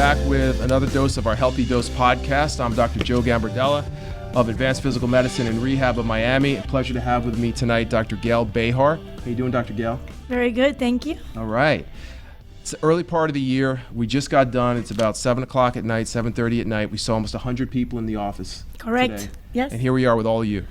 back with another dose of our Healthy Dose podcast. I'm Dr. Joe Gambardella of Advanced Physical Medicine and Rehab of Miami. A pleasure to have with me tonight Dr. Gail Behar. How you doing, Dr. Gail? Very good, thank you. All right. It's the early part of the year. We just got done. It's about 7 o'clock at night, 7:30 at night. We saw almost 100 people in the office. Correct. Today. Yes. And here we are with all of you.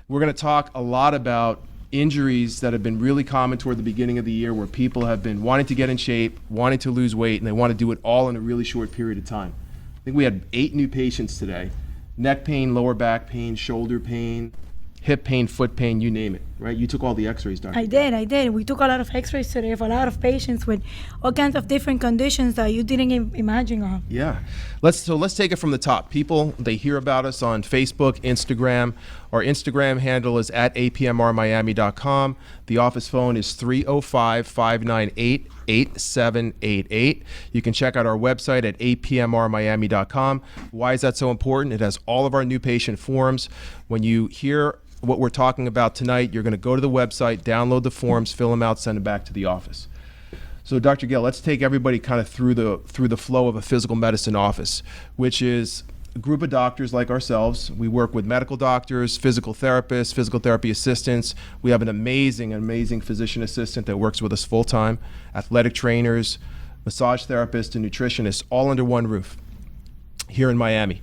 We're going to talk a lot about injuries that have been really common toward the beginning of the year, where people have been wanting to get in shape, wanting to lose weight, and they want to do it all in a really short period of time. I think we had 8 new patients today. Neck pain, lower back pain, shoulder pain, hip pain, foot pain, you name it, right? You took all the x-rays, Dr. I did. We took a lot of x-rays today of a lot of patients with all kinds of different conditions that you didn't imagine of. Yeah. Let's take it from the top. People, they hear about us on Facebook, Instagram. Our Instagram handle is at APMRmiami.com. The office phone is 305-598-8788. You can check out our website at APMRmiami.com. Why is that so important? It has all of our new patient forms. When you hear what we're talking about tonight, you're going to go to the website, download the forms, fill them out, send them back to the office. So Dr. Gail, let's take everybody kind of through the flow of a physical medicine office, which is a group of doctors like ourselves. We work with medical doctors, physical therapists, physical therapy assistants. We have an amazing physician assistant that works with us full time, athletic trainers, massage therapists, and nutritionists, all under one roof here in Miami.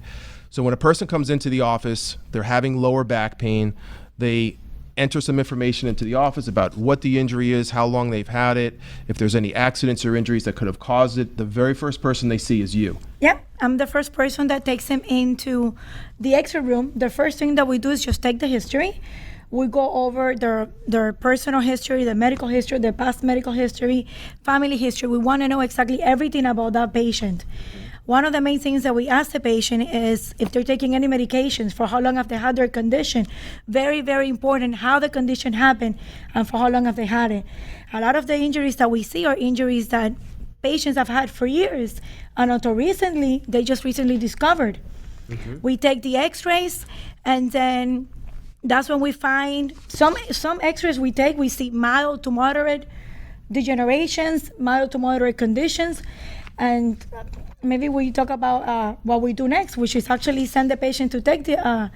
So when a person comes into the office, they're having lower back pain, they enter some information into the office about what the injury is, how long they've had it, if there's any accidents or injuries that could have caused it. The very first person they see is you. Yep, I'm the first person that takes them into the X-ray room. The first thing that we do is just take the history. We go over their personal history, the medical history, their past medical history, family history. We want to know exactly everything about that patient. One of the main things that we ask the patient is if they're taking any medications, for how long have they had their condition. Very, very important how the condition happened and for how long have they had it. A lot of the injuries that we see are injuries that patients have had for years, and until recently, they just recently discovered. Mm-hmm. We take the x-rays, and then that's when we find some x-rays we take, we see mild to moderate degenerations, mild to moderate conditions, and maybe we talk about what we do next, which is actually send the patient to take an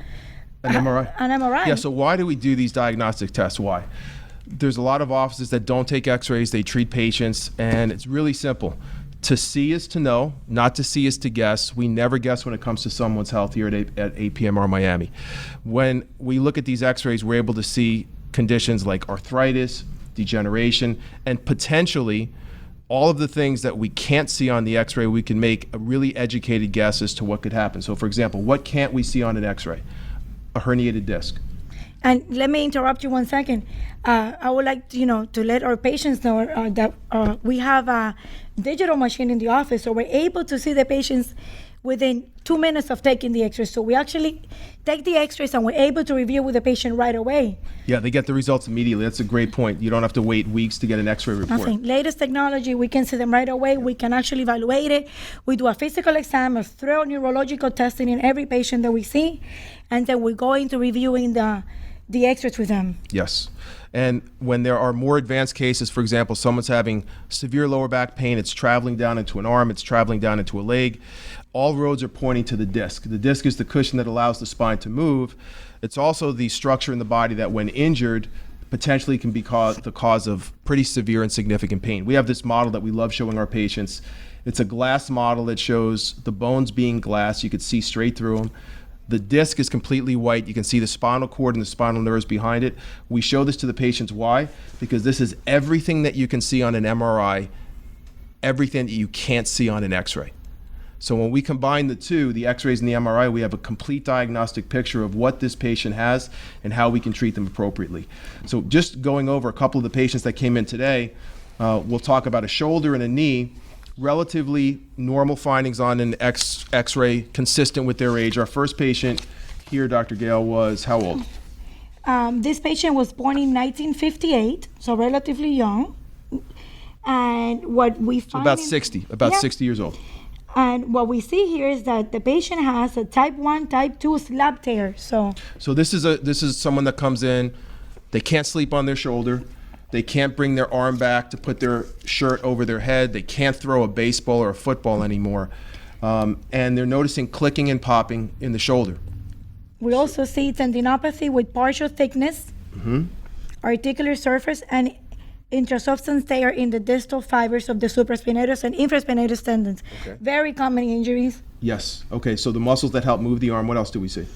MRI. An MRI. Yeah, so why do we do these diagnostic tests? Why? There's a lot of offices that don't take x-rays, they treat patients, and it's really simple. To see is to know, not to see is to guess. We never guess when it comes to someone's health here at APMR Miami. When we look at these x-rays, we're able to see conditions like arthritis, degeneration, and potentially all of the things that we can't see on the x-ray. We can make a really educated guess as to what could happen. So for example, what can't we see on an x-ray? A herniated disc. And let me interrupt you 1 second. I would like to let our patients know that we have a digital machine in the office, so we're able to see the patients within 2 minutes of taking the x-rays. So we actually take the x-rays and we're able to review with the patient right away. Yeah, they get the results immediately. That's a great point. You don't have to wait weeks to get an x-ray report. Nothing. Latest technology, we can see them right away. We can actually evaluate it. We do a physical exam, a thorough neurological testing in every patient that we see, and then we go into reviewing the x-rays with them. Yes. And when there are more advanced cases, for example, someone's having severe lower back pain, it's traveling down into an arm, it's traveling down into a leg, all roads are pointing to the disc. The disc is the cushion that allows the spine to move. It's also the structure in the body that, when injured, potentially can be the cause of pretty severe and significant pain. We have this model that we love showing our patients. It's a glass model that shows the bones being glass. You could see straight through them. The disc is completely white. You can see the spinal cord and the spinal nerves behind it. We show this to the patients. Why? Because this is everything that you can see on an MRI, everything that you can't see on an x-ray. So when we combine the two, the x-rays and the MRI, we have a complete diagnostic picture of what this patient has and how we can treat them appropriately. So just going over a couple of the patients that came in today, we'll talk about a shoulder and a knee. Relatively normal findings on an x-ray, consistent with their age. Our first patient here, Dr. Gail, was how old? This patient was born in 1958, so relatively young. And what we find... So about 60 years old. And what we see here is that the patient has a type 1, type 2 slab tear. So this is someone that comes in, they can't sleep on their shoulder. They can't bring their arm back to put their shirt over their head. They can't throw a baseball or a football anymore. And they're noticing clicking and popping in the shoulder. We also see tendinopathy with partial thickness, articular surface, and intrasubstance tear in the distal fibers of the supraspinatus and infraspinatus tendons. Okay. Very common injuries. Yes. Okay, so the muscles that help move the arm, what else do we see?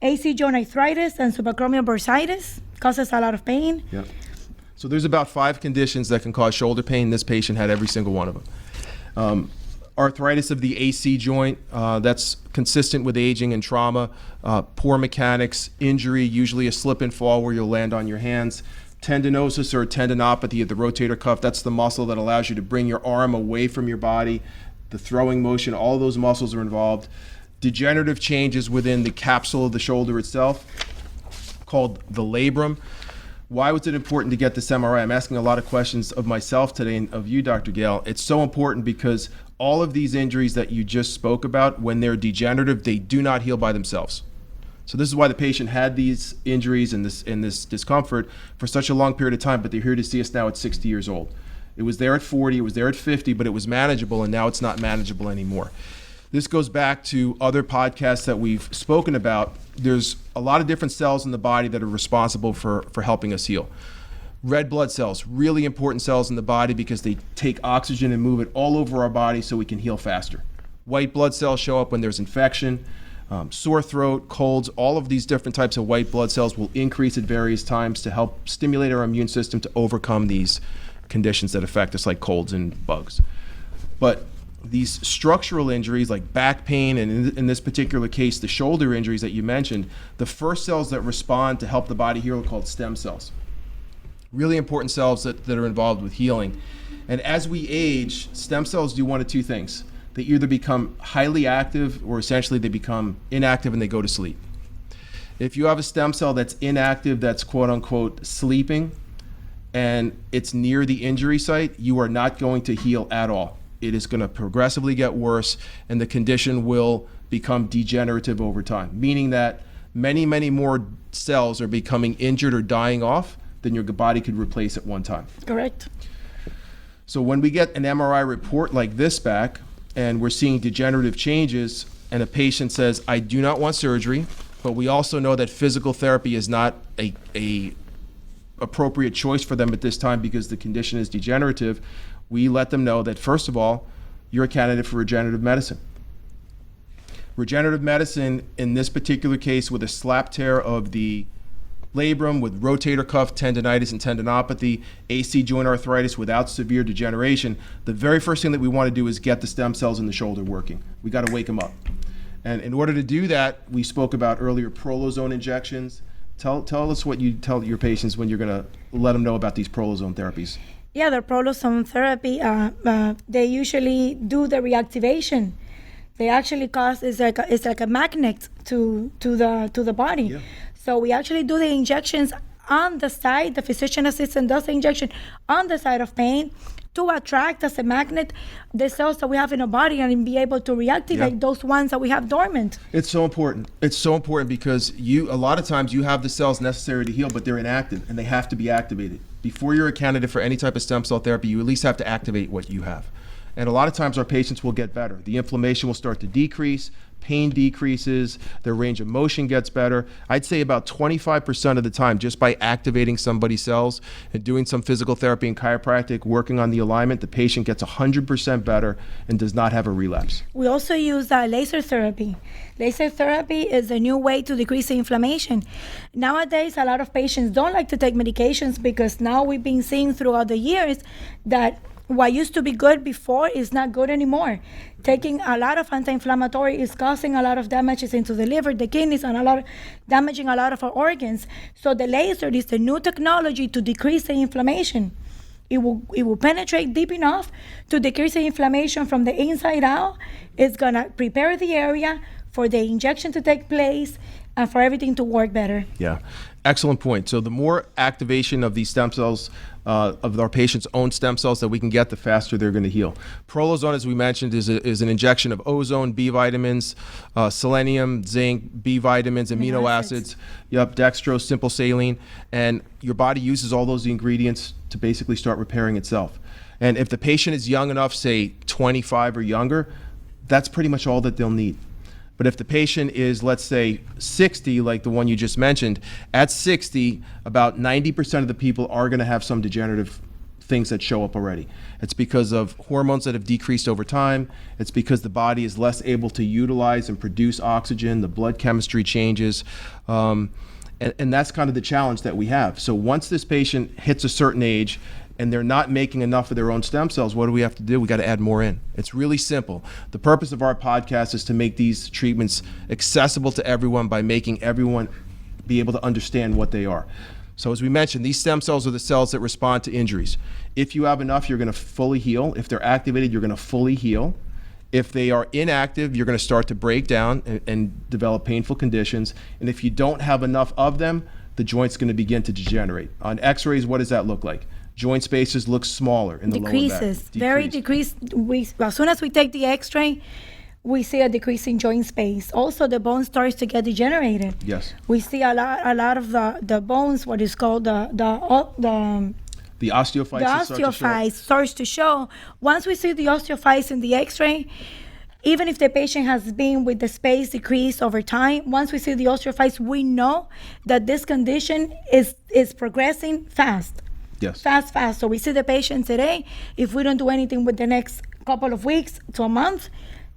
AC joint arthritis and subacromial bursitis causes a lot of pain. Yeah. So there's about 5 conditions that can cause shoulder pain. This patient had every single one of them. Arthritis of the AC joint, that's consistent with aging and trauma. Poor mechanics, injury, usually a slip and fall where you'll land on your hands. Tendinosis or tendinopathy of the rotator cuff, that's the muscle that allows you to bring your arm away from your body. The throwing motion, all those muscles are involved. Degenerative changes within the capsule of the shoulder itself, called the labrum. Why was it important to get this MRI? I'm asking a lot of questions of myself today and of you, Dr. Gail. It's so important because all of these injuries that you just spoke about, when they're degenerative, they do not heal by themselves. So this is why the patient had these injuries and this discomfort for such a long period of time, but they're here to see us now at 60 years old. It was there at 40, it was there at 50, but it was manageable, and now it's not manageable anymore. This goes back to other podcasts that we've spoken about. There's a lot of different cells in the body that are responsible for helping us heal. Red blood cells, really important cells in the body because they take oxygen and move it all over our body so we can heal faster. White blood cells show up when there's infection. Sore throat, colds, all of these different types of white blood cells will increase at various times to help stimulate our immune system to overcome these conditions that affect us like colds and bugs. But these structural injuries like back pain and in this particular case the shoulder injuries that you mentioned, the first cells that respond to help the body heal are called stem cells. Really important cells that are involved with healing. And as we age, stem cells do one of two things. They either become highly active or essentially they become inactive and they go to sleep. If you have a stem cell that's inactive, that's quote unquote sleeping, and it's near the injury site, you are not going to heal at all. It is going to progressively get worse and the condition will become degenerative over time, meaning that many, many more cells are becoming injured or dying off than your body could replace at one time. Correct. So when we get an MRI report like this back, and we're seeing degenerative changes, and a patient says, I do not want surgery, but we also know that physical therapy is not a appropriate choice for them at this time because the condition is degenerative, we let them know that, first of all, you're a candidate for regenerative medicine. Regenerative medicine, in this particular case, with a slap tear of the labrum, with rotator cuff tendinitis and tendinopathy, AC joint arthritis without severe degeneration, the very first thing that we want to do is get the stem cells in the shoulder working. We got to wake them up. And in order to do that, we spoke about earlier prolozone injections. Tell us what you tell your patients when you're going to let them know about these prolozone therapies. Yeah, the prolozone therapy, they usually do the reactivation. They actually cause, it's like a magnet to the body. Yeah. So we actually do the injections on the side. The physician assistant does the injection on the side of pain to attract as a magnet the cells that we have in our body and be able to reactivate those ones that we have dormant. It's so important. It's so important because a lot of times you have the cells necessary to heal, but they're inactive and they have to be activated. Before you're a candidate for any type of stem cell therapy, you at least have to activate what you have. And a lot of times our patients will get better. The inflammation will start to decrease, pain decreases, their range of motion gets better. I'd say about 25% of the time, just by activating somebody's cells and doing some physical therapy and chiropractic, working on the alignment, the patient gets 100% better and does not have a relapse. We also use laser therapy. Laser therapy is a new way to decrease the inflammation. Nowadays, a lot of patients don't like to take medications because now we've been seeing throughout the years that what used to be good before is not good anymore. Taking a lot of anti-inflammatory is causing a lot of damages into the liver, the kidneys, and damaging a lot of our organs. So the laser is the new technology to decrease the inflammation. It will penetrate deep enough to decrease the inflammation from the inside out. It's gonna prepare the area for the injection to take place, and for everything to work better. Yeah, excellent point. So the more activation of these stem cells, of our patient's own stem cells that we can get, the faster they're going to heal. Prolozone, as we mentioned, is an injection of ozone, B vitamins, selenium, zinc, B vitamins, amino acids. Yep, dextrose, simple saline, and your body uses all those ingredients to basically start repairing itself. And if the patient is young enough, say 25 or younger, that's pretty much all that they'll need. But if the patient is, let's say, 60, like the one you just mentioned, at 60, about 90% of the people are going to have some degenerative things that show up already. It's because of hormones that have decreased over time. It's because the body is less able to utilize and produce oxygen. The blood chemistry changes. And that's kind of the challenge that we have. So once this patient hits a certain age, and they're not making enough of their own stem cells, what do we have to do? We got to add more in. It's really simple. The purpose of our podcast is to make these treatments accessible to everyone by making everyone be able to understand what they are. So as we mentioned, these stem cells are the cells that respond to injuries. If you have enough, you're going to fully heal. If they're activated, you're going to fully heal. If they are inactive, you're going to start to break down and develop painful conditions. And if you don't have enough of them, the joint's going to begin to degenerate. On x-rays, what does that look like? Joint spaces look smaller in the lower back. Decreases, very decreased. As soon as we take the x-ray, we see a decrease in joint space. Also, the bone starts to get degenerated. Yes. We see a lot of the bones, what is called the osteophytes. The osteophytes starts to show. Once we see the osteophytes in the x-ray, even if the patient has been with the space decreased over time, once we see the osteophytes, we know that this condition is progressing fast. Yes. Fast. So we see the patient today. If we don't do anything with the next couple of weeks to a month,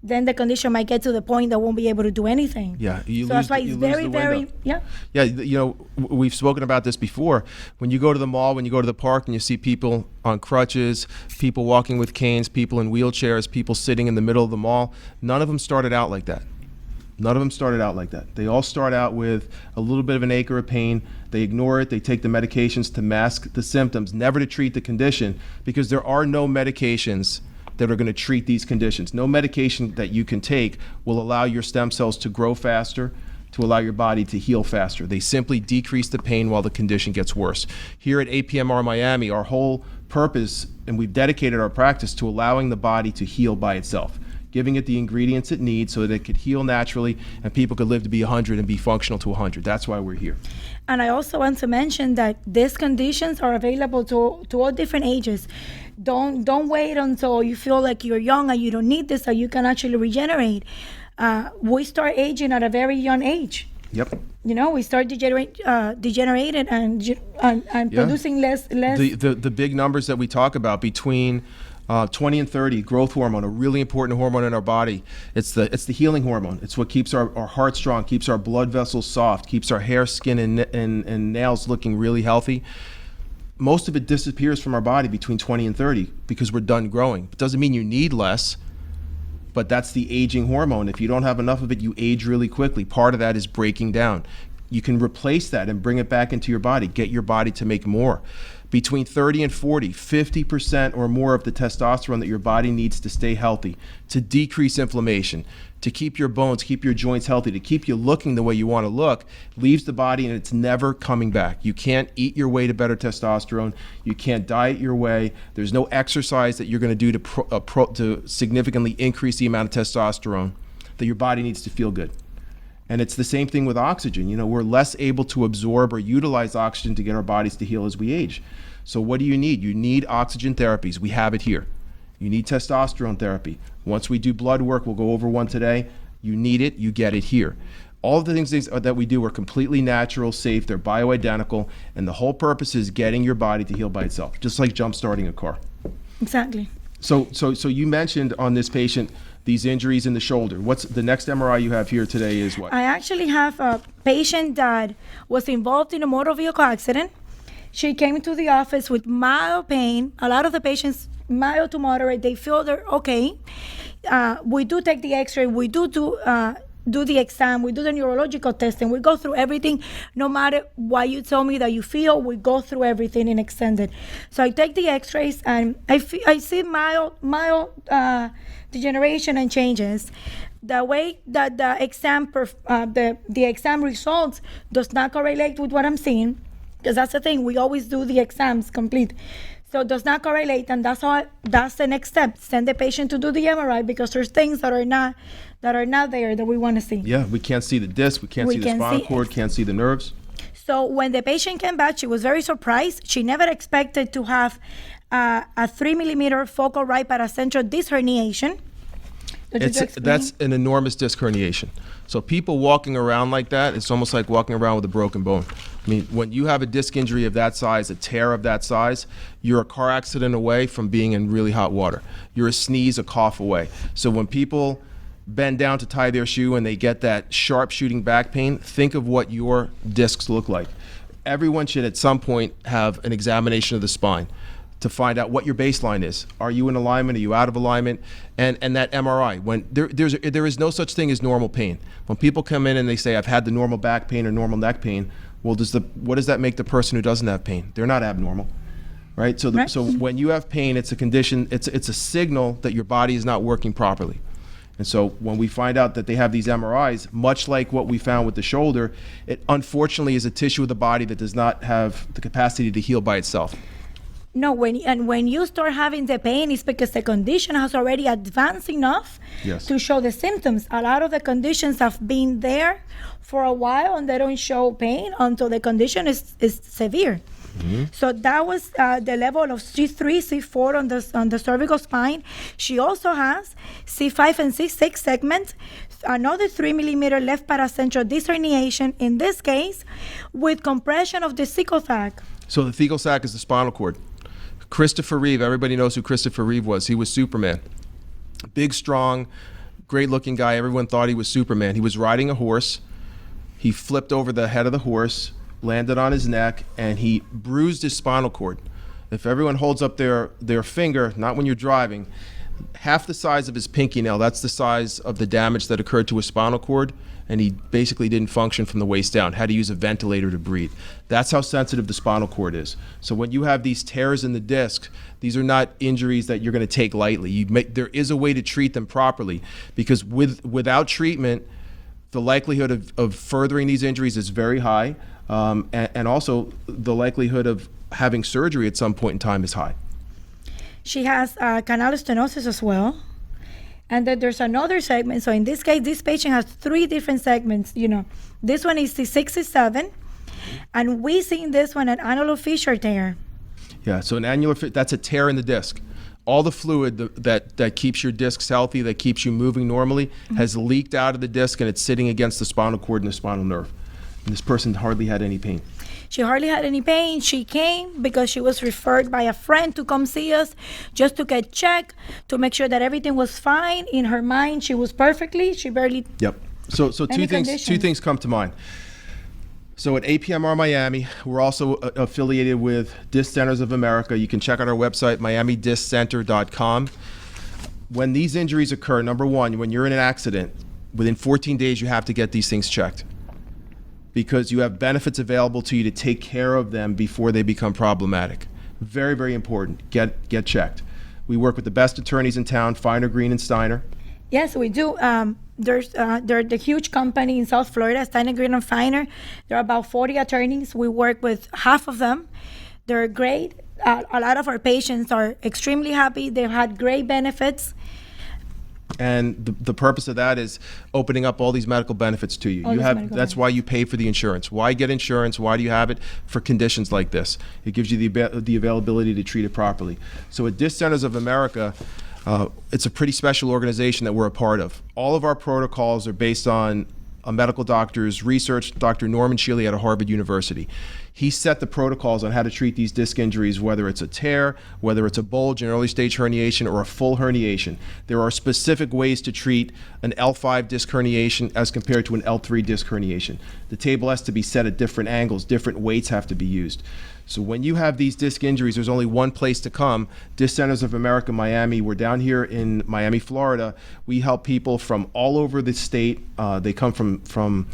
then the condition might get to the point that won't be able to do anything. Yeah. That's why it's very, Yeah, you know, we've spoken about this before. When you go to the mall, when you go to the park and you see people on crutches, people walking with canes, people in wheelchairs, people sitting in the middle of the mall, none of them started out like that. None of them started out like that. They all start out with a little bit of an ache or a pain. They ignore it. They take the medications to mask the symptoms, never to treat the condition, because there are no medications that are going to treat these conditions. No medication that you can take will allow your stem cells to grow faster, to allow your body to heal faster. They simply decrease the pain while the condition gets worse. Here at APMR Miami, our whole purpose, and we've dedicated our practice to allowing the body to heal by itself, giving it the ingredients it needs so that it could heal naturally and people could live to be 100 and be functional to 100. That's why we're here. And I also want to mention that these conditions are available to all different ages. Don't wait until you feel like you're young and you don't need this, so you can actually regenerate. We start aging at a very young age. Yep. You know, we start degenerated and producing less. The big numbers that we talk about between 20 and 30, growth hormone, a really important hormone in our body. It's the healing hormone. It's what keeps our heart strong, keeps our blood vessels soft, keeps our hair, skin, and nails looking really healthy. Most of it disappears from our body between 20 and 30 because we're done growing. It doesn't mean you need less, but that's the aging hormone. If you don't have enough of it, you age really quickly. Part of that is breaking down. You can replace that and bring it back into your body, get your body to make more. Between 30 and 40, 50% or more of the testosterone that your body needs to stay healthy, to decrease inflammation, to keep your bones, keep your joints healthy, to keep you looking the way you want to look, leaves the body and it's never coming back. You can't eat your way to better testosterone. You can't diet your way. There's no exercise that you're going to do to significantly increase the amount of testosterone that your body needs to feel good. And it's the same thing with oxygen. You know, we're less able to absorb or utilize oxygen to get our bodies to heal as we age. So what do you need? You need oxygen therapies. We have it here. You need testosterone therapy. Once we do blood work, we'll go over one today. You need it, you get it here. All of the things that we do are completely natural, safe, they're bioidentical, and the whole purpose is getting your body to heal by itself, just like jump starting a car. Exactly. So you mentioned on this patient these injuries in the shoulder. What's the next MRI you have here today is what? I actually have a patient that was involved in a motor vehicle accident. She came to the office with mild pain. A lot of the patients, mild to moderate, they feel they're okay. We do take the x-ray. We do the exam. We do the neurological testing. We go through everything. No matter what you tell me that you feel, we go through everything in extended. So I take the x-rays and I see mild degeneration and changes. the way that the exam results does not correlate with what I'm seeing, because that's the thing, we always do the exams complete. So it does not correlate, and that's the next step. Send the patient to do the MRI, because there's things that are not there that we want to see. Yeah, we can't see the disc, we can't see the spinal cord, can't see the nerves. So when the patient came back, she was very surprised. She never expected to have a 3 millimeter focal right paracentral disc herniation. That's an enormous disc herniation. So people walking around like that, it's almost like walking around with a broken bone. I mean, when you have a disc injury of that size, a tear of that size, you're a car accident away from being in really hot water. You're a sneeze, a cough away. So when people bend down to tie their shoe and they get that sharp shooting back pain, think of what your discs look like. Everyone should at some point have an examination of the spine to find out what your baseline is. Are you in alignment? Are you out of alignment? And that MRI. When there is no such thing as normal pain. When people come in and they say, I've had the normal back pain or normal neck pain, well, what does that make the person who doesn't have pain? They're not abnormal, right? So when you have pain, it's a condition, it's a signal that your body is not working properly. And so when we find out that they have these MRIs, much like what we found with the shoulder, it unfortunately is a tissue of the body that does not have the capacity to heal by itself. No, when you start having the pain, it's because the condition has already advanced enough to show the symptoms. A lot of the conditions have been there for a while and they don't show pain until the condition is severe. Mm-hmm. So that was the level of C3, C4 on the cervical spine. She also has C5 and C6 segments, another 3 millimeter left paracentral disc herniation, in this case, with compression of the thecal sac. So the thecal sac is the spinal cord. Christopher Reeve, everybody knows who Christopher Reeve was. He was Superman. Big, strong, great-looking guy. Everyone thought he was Superman. He was riding a horse. He flipped over the head of the horse, landed on his neck, and he bruised his spinal cord. If everyone holds up their finger, not when you're driving, half the size of his pinky nail, that's the size of the damage that occurred to his spinal cord, and he basically didn't function from the waist down, had to use a ventilator to breathe. That's how sensitive the spinal cord is. So when you have these tears in the disc, these are not injuries that you're going to take lightly. There is a way to treat them properly, because without treatment, the likelihood of furthering these injuries is very high, and also the likelihood of having surgery at some point in time is high. She has canal stenosis as well. And then there's another segment. So in this case, this patient has 3 different segments. This one is C6, C7. And we see in this one an annular fissure tear. Yeah, so an annular fissure, that's a tear in the disc. All the fluid that keeps your discs healthy, that keeps you moving normally, has leaked out of the disc, and it's sitting against the spinal cord and the spinal nerve. And this person hardly had any pain. She hardly had any pain. She came because she was referred by a friend to come see us just to get checked, to make sure that everything was fine. In her mind, she was perfectly. She barely... Yep. So two things come to mind. So at APMR Miami, we're also affiliated with Disc Centers of America. You can check out our website, miamidisccenter.com. When these injuries occur, number one, when you're in an accident, within 14 days, you have to get these things checked, because you have benefits available to you to take care of them before they become problematic. Very, very important. Get checked. We work with the best attorneys in town, Feiner, Green, and Steiner. Yes, we do. They're the huge company in South Florida, Steiner, Green, and Feiner. There are about 40 attorneys. We work with half of them. They're great. A lot of our patients are extremely happy. They've had great benefits. And the purpose of that is opening up all these medical benefits to you. That's why you pay for the insurance. Why get insurance? Why do you have it? For conditions like this. It gives you the availability to treat it properly. So at Disc Centers of America, it's a pretty special organization that we're a part of. All of our protocols are based on a medical doctor's research, Dr. Norman Shealy at Harvard University. He set the protocols on how to treat these disc injuries, whether it's a tear, whether it's a bulge, an early stage herniation, or a full herniation. There are specific ways to treat an L5 disc herniation as compared to an L3 disc herniation. The table has to be set at different angles, different weights have to be used. So when you have these disc injuries, there's only one place to come, Disc Centers of America, Miami. We're down here in Miami, Florida. We help people from all over the state. They come from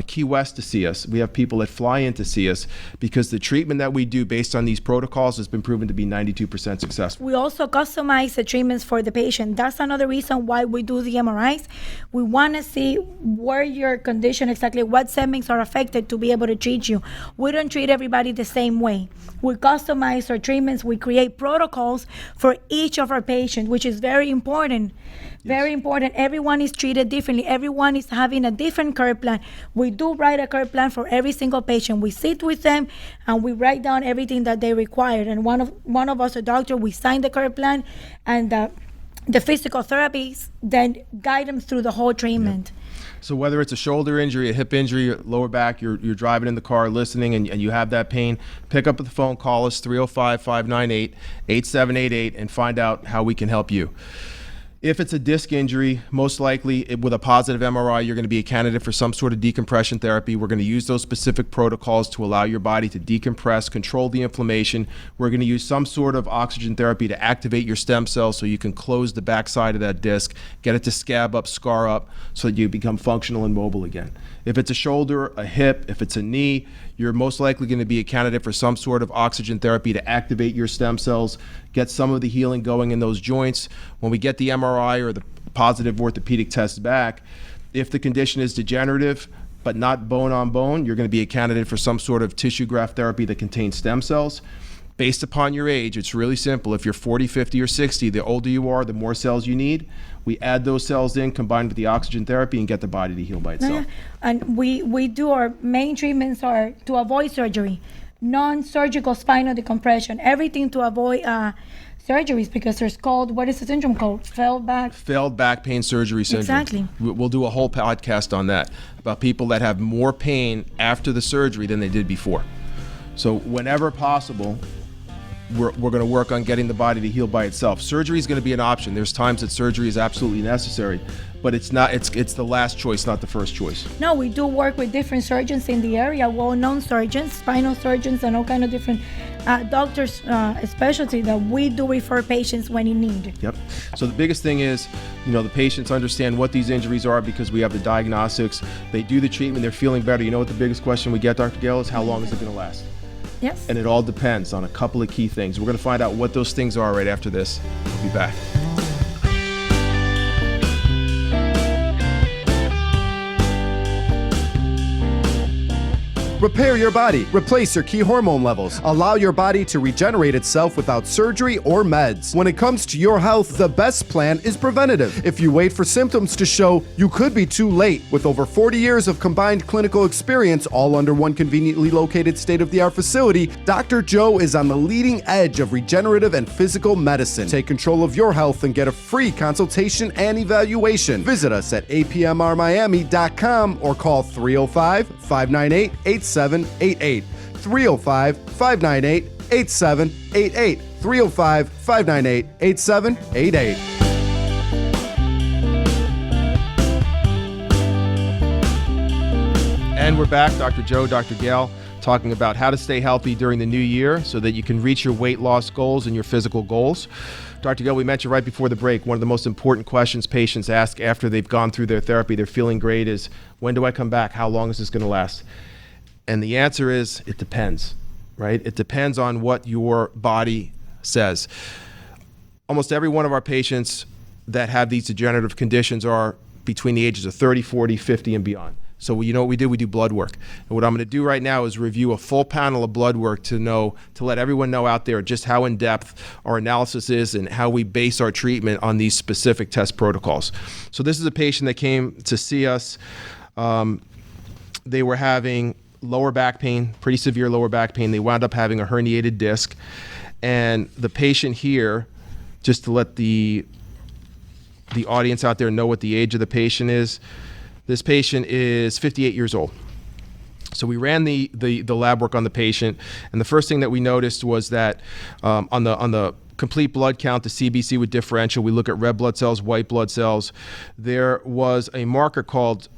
Key West to see us. We have people that fly in to see us. because the treatment that we do based on these protocols has been proven to be 92% successful. We also customize the treatments for the patient. That's another reason why we do the MRIs. We want to see where your condition exactly, what segments are affected to be able to treat you. We don't treat everybody the same way. We customize our treatments. We create protocols for each of our patients, which is very important. Very important. Everyone is treated differently. Everyone is having a different care plan. We do write a care plan for every single patient. We sit with them and we write down everything that they require. And one of us, a doctor, we sign the care plan, and the physical therapies then guide them through the whole treatment. So whether it's a shoulder injury, a hip injury, lower back, you're driving in the car listening and you have that pain, pick up the phone, call us 305-598-8788 and find out how we can help you. If it's a disc injury, most likely with a positive MRI, you're going to be a candidate for some sort of decompression therapy. We're going to use those specific protocols to allow your body to decompress, control the inflammation. We're going to use some sort of oxygen therapy to activate your stem cells so you can close the backside of that disc, get it to scab up, scar up, so that you become functional and mobile again. If it's a shoulder, a hip, if it's a knee, you're most likely going to be a candidate for some sort of oxygen therapy to activate your stem cells, get some of the healing going in those joints. When we get the MRI or the positive orthopedic test back, if the condition is degenerative but not bone on bone, you're going to be a candidate for some sort of tissue graft therapy that contains stem cells. Based upon your age, it's really simple. If you're 40, 50, or 60, the older you are, the more cells you need. We add those cells in, combined with the oxygen therapy, and get the body to heal by itself. And we do, our main treatments are to avoid surgery, non-surgical spinal decompression, everything to avoid surgeries, because there's called, what is the syndrome called? Failed back pain surgery syndrome. Exactly. We'll do a whole podcast on that, about people that have more pain after the surgery than they did before. So whenever possible, we're going to work on getting the body to heal by itself. Surgery is going to be an option. There's times that surgery is absolutely necessary, but it's not. It's the last choice, not the first choice. No, we do work with different surgeons in the area, well-known surgeons, spinal surgeons, and all kind of different doctors, specialty that we do refer patients when in need. Yep. So the biggest thing is, the patients understand what these injuries are because we have the diagnostics. They do the treatment. They're feeling better. You know what the biggest question we get, Dr. Gail, is how long is it going to last? Yes. And it all depends on a couple of key things. We're going to find out what those things are right after this. We'll be back. Repair your body, replace your key hormone levels, allow your body to regenerate itself without surgery or meds. When it comes to your health, the best plan is preventative. If you wait for symptoms to show, you could be too late. With over 40 years of combined clinical experience, all under one conveniently located state-of-the-art facility, Dr. Joe is on the leading edge of regenerative and physical medicine. Take control of your health and get a free consultation and evaluation. Visit us at apmrmiami.com or call 305-598-8788. 305-598-8788. 305-598-8788. And we're back, Dr. Joe, Dr. Gail, talking about how to stay healthy during the new year so that you can reach your weight loss goals and your physical goals. Dr. Gail, we mentioned right before the break, one of the most important questions patients ask after they've gone through their therapy, they're feeling great, is, when do I come back? How long is this going to last? And the answer is, it depends, right? It depends on what your body says. Almost every one of our patients that have these degenerative conditions are between the ages of 30, 40, 50, and beyond. So you know what we do? We do blood work. And what I'm going to do right now is review a full panel of blood work to let everyone know out there just how in-depth our analysis is and how we base our treatment on these specific test protocols. So this is a patient that came to see us. They were having lower back pain, pretty severe lower back pain. They wound up having a herniated disc. And the patient here, just to let the audience out there know what the age of the patient is, this patient is 58 years old. So we ran the lab work on the patient, and the first thing that we noticed was that on the complete blood count, the CBC with differential, we look at red blood cells, white blood cells. There was a marker called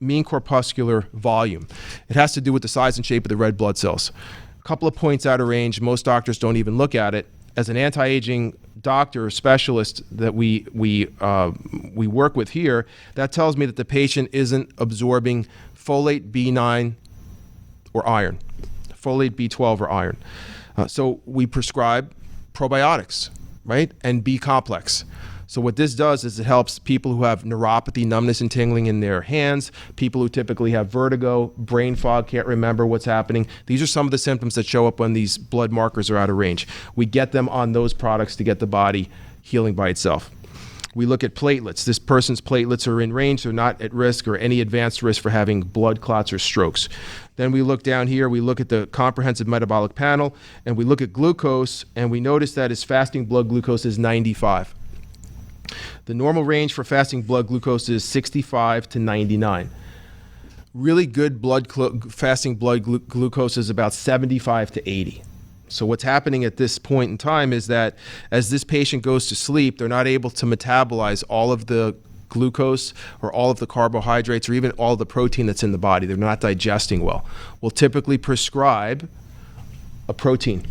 mean corpuscular volume. It has to do with the size and shape of the red blood cells. A couple of points out of range. Most doctors don't even look at it. As an anti-aging doctor or specialist that we work with here, that tells me that the patient isn't absorbing folate, B9, or iron. folate, B12, or iron. So we prescribe probiotics, right? And B complex. So what this does is it helps people who have neuropathy, numbness and tingling in their hands, people who typically have vertigo, brain fog, can't remember what's happening. These are some of the symptoms that show up when these blood markers are out of range. We get them on those products to get the body healing by itself. We look at platelets. This person's platelets are in range. They're not at risk or any advanced risk for having blood clots or strokes. Then we look down here, we look at the comprehensive metabolic panel, and we look at glucose, and we notice that his fasting blood glucose is 95. The normal range for fasting blood glucose is 65 to 99. Really good fasting blood glucose is about 75 to 80. So what's happening at this point in time is that as this patient goes to sleep, they're not able to metabolize all of the glucose or all of the carbohydrates or even all the protein that's in the body. They're not digesting well. We'll typically prescribe a protein,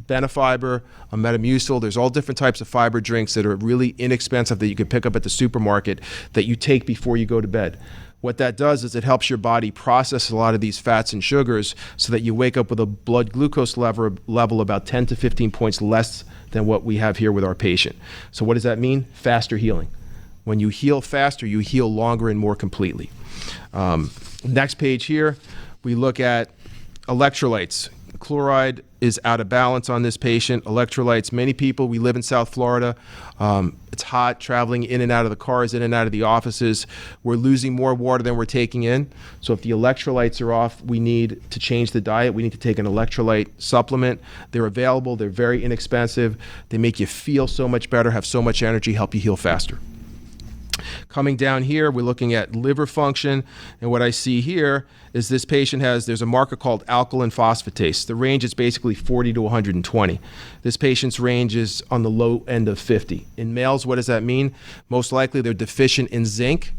Benefiber, a Metamucil. There's all different types of fiber drinks that are really inexpensive that you can pick up at the supermarket that you take before you go to bed. What that does is it helps your body process a lot of these fats and sugars so that you wake up with a blood glucose level about 10 to 15 points less than what we have here with our patient. So what does that mean? Faster healing. When you heal faster, you heal longer and more completely. Next page here, we look at electrolytes. Chloride is out of balance on this patient. Electrolytes, many people, we live in South Florida. It's hot, traveling in and out of the cars, in and out of the offices. We're losing more water than we're taking in. So if the electrolytes are off, we need to change the diet. We need to take an electrolyte supplement. They're available. They're very inexpensive. They make you feel so much better, have so much energy, help you heal faster. Coming down here, we're looking at liver function, and what I see here is this patient there's a marker called alkaline phosphatase. The range is basically 40 to 120. This patient's range is on the low end of 50. In males, what does that mean? Most likely they're deficient in zinc.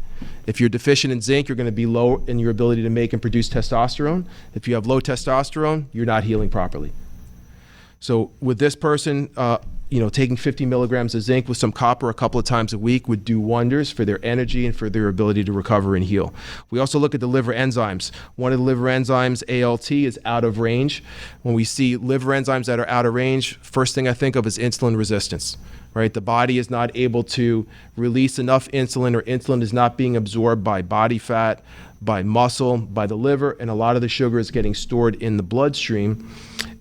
If you're deficient in zinc, you're going to be low in your ability to make and produce testosterone. If you have low testosterone, you're not healing properly. So with this person, taking 50 milligrams of zinc with some copper a couple of times a week would do wonders for their energy and for their ability to recover and heal. We also look at the liver enzymes. One of the liver enzymes, ALT, is out of range. When we see liver enzymes that are out of range, first thing I think of is insulin resistance, right? The body is not able to release enough insulin, or insulin is not being absorbed by body fat, by muscle, by the liver, and a lot of the sugar is getting stored in the bloodstream,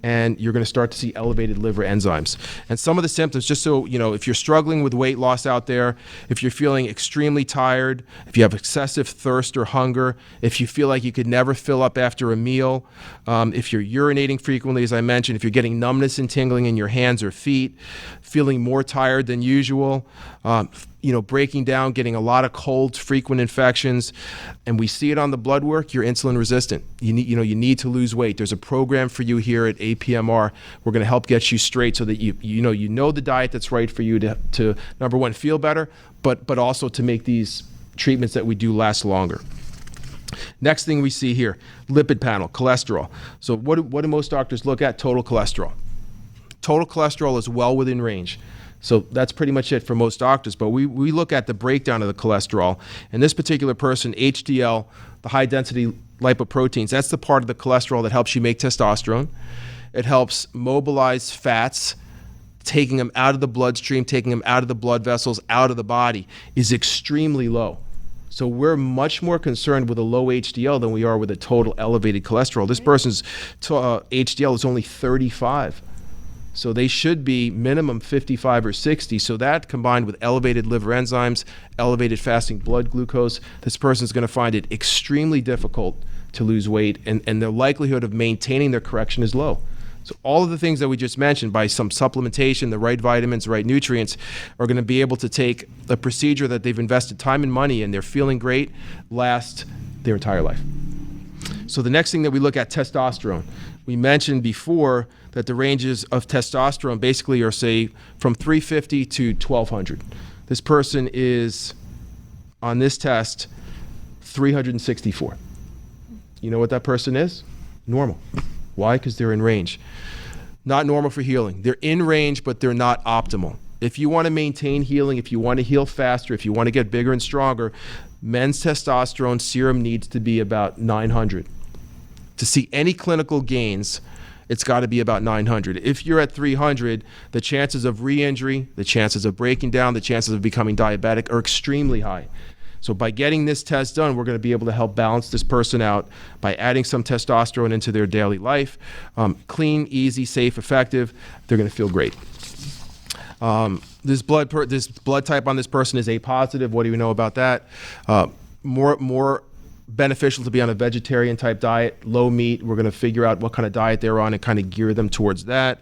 and you're going to start to see elevated liver enzymes. And some of the symptoms, just so you know, if you're struggling with weight loss out there, if you're feeling extremely tired, if you have excessive thirst or hunger, if you feel like you could never fill up after a meal, if you're urinating frequently, as I mentioned, if you're getting numbness and tingling in your hands or feet, feeling more tired than usual, breaking down, getting a lot of colds, frequent infections, and we see it on the blood work, you're insulin resistant. You need to lose weight. There's a program for you here at APMR. We're going to help get you straight so that you know the diet that's right for you to number one, feel better, but also to make these treatments that we do last longer. Next thing we see here, lipid panel, cholesterol. So what do most doctors look at? Total cholesterol. Total cholesterol is well within range. So that's pretty much it for most doctors. But we look at the breakdown of the cholesterol. And this particular person, HDL, the high density lipoproteins, that's the part of the cholesterol that helps you make testosterone. It helps mobilize fats, taking them out of the bloodstream, taking them out of the blood vessels, out of the body, is extremely low. So we're much more concerned with a low HDL than we are with a total elevated cholesterol. This person's HDL is only 35. So they should be minimum 55 or 60. So that combined with elevated liver enzymes, elevated fasting blood glucose, this person's going to find it extremely difficult to lose weight, and the likelihood of maintaining their correction is low. So all of the things that we just mentioned, by some supplementation, the right vitamins, the right nutrients, are going to be able to take a procedure that they've invested time and money in, they're feeling great, last their entire life. So the next thing that we look at, testosterone. We mentioned before that the ranges of testosterone basically are, say, from 350 to 1200. This person is, on this test, 364. You know what that person is? Normal. Why? Because they're in range. Not normal for healing. They're in range, but they're not optimal. If you want to maintain healing, if you want to heal faster, if you want to get bigger and stronger, men's testosterone serum needs to be about 900. to see any clinical gains, it's got to be about 900. If you're at 300, the chances of re-injury, the chances of breaking down, the chances of becoming diabetic are extremely high. So by getting this test done, we're going to be able to help balance this person out by adding some testosterone into their daily life. Clean, easy, safe, effective. They're going to feel great. This blood type on this person is A positive. What do we know about that? More beneficial to be on a vegetarian type diet, low meat. We're going to figure out what kind of diet they're on and kind of gear them towards that.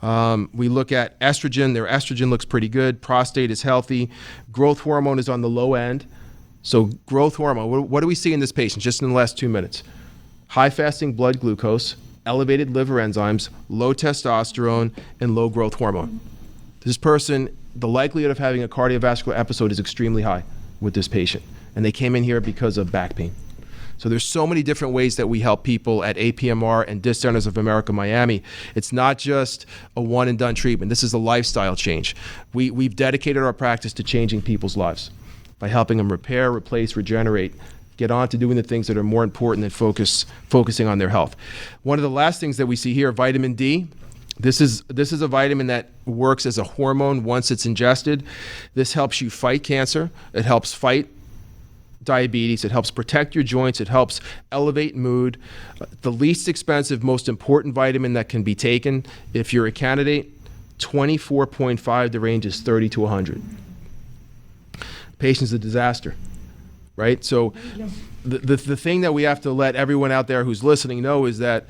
We look at estrogen. Their estrogen looks pretty good. Prostate is healthy. Growth hormone is on the low end. So growth hormone, what do we see in this patient just in the last 2 minutes? High fasting blood glucose, elevated liver enzymes, low testosterone, and low growth hormone. This person, the likelihood of having a cardiovascular episode is extremely high with this patient. And they came in here because of back pain. So there's so many different ways that we help people at APMR and Disc Centers of America, Miami. It's not just a one and done treatment. This is a lifestyle change. We've dedicated our practice to changing people's lives by helping them repair, replace, regenerate, get on to doing the things that are more important than focusing on their health. One of the last things that we see here, vitamin D. This is a vitamin that works as a hormone once it's ingested. This helps you fight cancer. It helps fight diabetes. It helps protect your joints. It helps elevate mood. The least expensive, most important vitamin that can be taken, if you're a candidate, 24.5. The range is 30 to 100. Patient's a disaster, right? So the thing that we have to let everyone out there who's listening know is that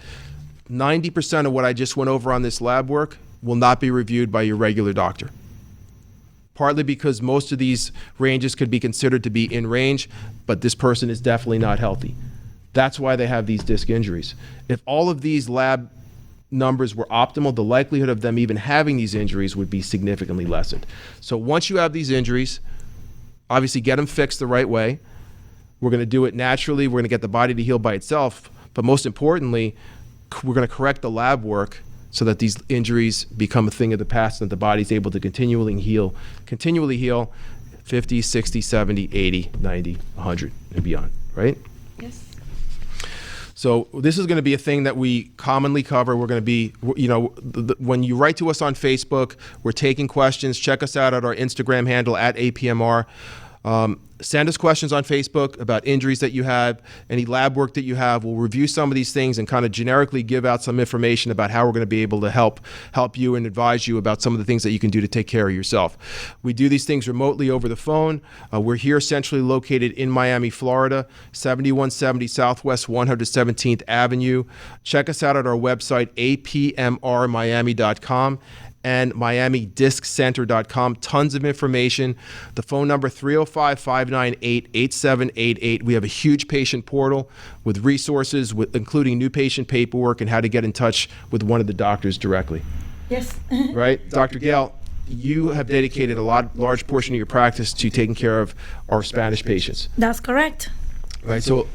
90% of what I just went over on this lab work will not be reviewed by your regular doctor. Partly because most of these ranges could be considered to be in range, but this person is definitely not healthy. That's why they have these disc injuries. If all of these lab numbers were optimal, the likelihood of them even having these injuries would be significantly lessened. So once you have these injuries, obviously get them fixed the right way. We're going to do it naturally. We're going to get the body to heal by itself. But most importantly, we're going to correct the lab work so that these injuries become a thing of the past and that the body's able to continually heal 50, 60, 70, 80, 90, 100 and beyond, right? Yes. So this is going to be a thing that we commonly cover. We're going to be, when you write to us on Facebook, we're taking questions. Check us out at our Instagram handle at APMR. Send us questions on Facebook about injuries that you have, any lab work that you have. We'll review some of these things and kind of generically give out some information about how we're going to be able to help you and advise you about some of the things that you can do to take care of yourself. We do these things remotely over the phone. We're here centrally located in Miami, Florida, 7170 Southwest 117th Avenue. Check us out at our website, apmrmiami.com. and MiamiDiscCenter.com. Tons of information. The phone number 305-598-8788. We have a huge patient portal with resources, including new patient paperwork and how to get in touch with one of the doctors directly. Yes. Right? Dr. Gail, you have dedicated a large portion of your practice to taking care of our Spanish patients. That's correct. Right, so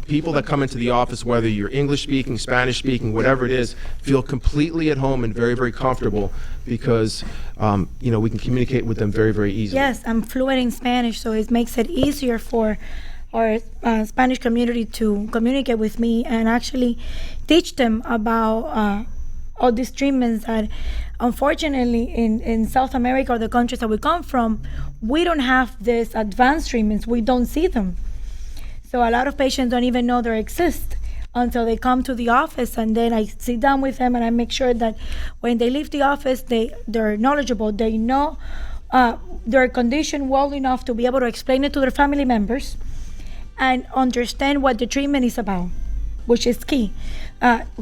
people that come into the office, whether you're English speaking, Spanish speaking, whatever it is, feel completely at home and very, very comfortable because we can communicate with them very, very easily. Yes, I'm fluent in Spanish, so it makes it easier for our Spanish community to communicate with me and actually teach them about all these treatments that unfortunately in South America or the countries that we come from, we don't have these advanced treatments. We don't see them. So a lot of patients don't even know they exist until they come to the office, and then I sit down with them and I make sure that when they leave the office, they're knowledgeable. They know their condition well enough to be able to explain it to their family members and understand what the treatment is about, which is key.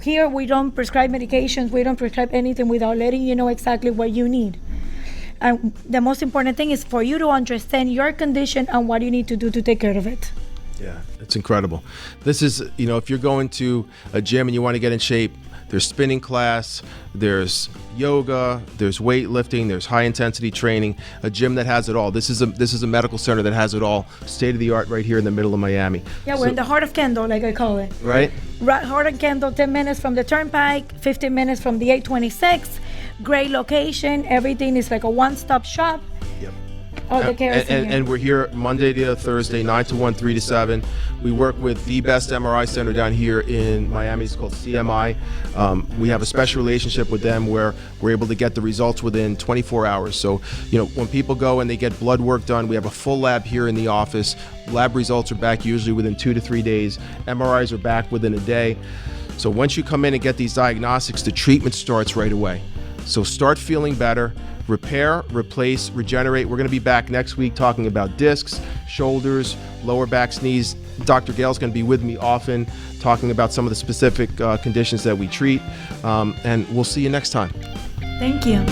Here we don't prescribe medications, we don't prescribe anything without letting you know exactly what you need. And the most important thing is for you to understand your condition and what you need to do to take care of it. Yeah, it's incredible. This is, if you're going to a gym and you want to get in shape, there's spinning class, there's yoga, there's weightlifting, there's high intensity training, a gym that has it all. This is a medical center that has it all, state of the art right here in the middle of Miami. Yeah, we're in the heart of Kendall, like I call it. Right? Heart of Kendall, 10 minutes from the Turnpike, 15 minutes from the 826. Great location. Everything is like a one-stop shop. Yep. Oh, the care center. And we're here Monday to Thursday, 9 to 1, 3 to 7. We work with the best MRI center down here in Miami. It's called CMI. We have a special relationship with them where we're able to get the results within 24 hours. So, when people go and they get blood work done, we have a full lab here in the office. Lab results are back usually within 2 to 3 days. MRIs are back within a day. So once you come in and get these diagnostics, the treatment starts right away. So start feeling better. Repair, replace, regenerate. We're going to be back next week talking about discs, shoulders, lower backs, knees. Dr. Gail's going to be with me often talking about some of the specific conditions that we treat. And we'll see you next time. Thank you.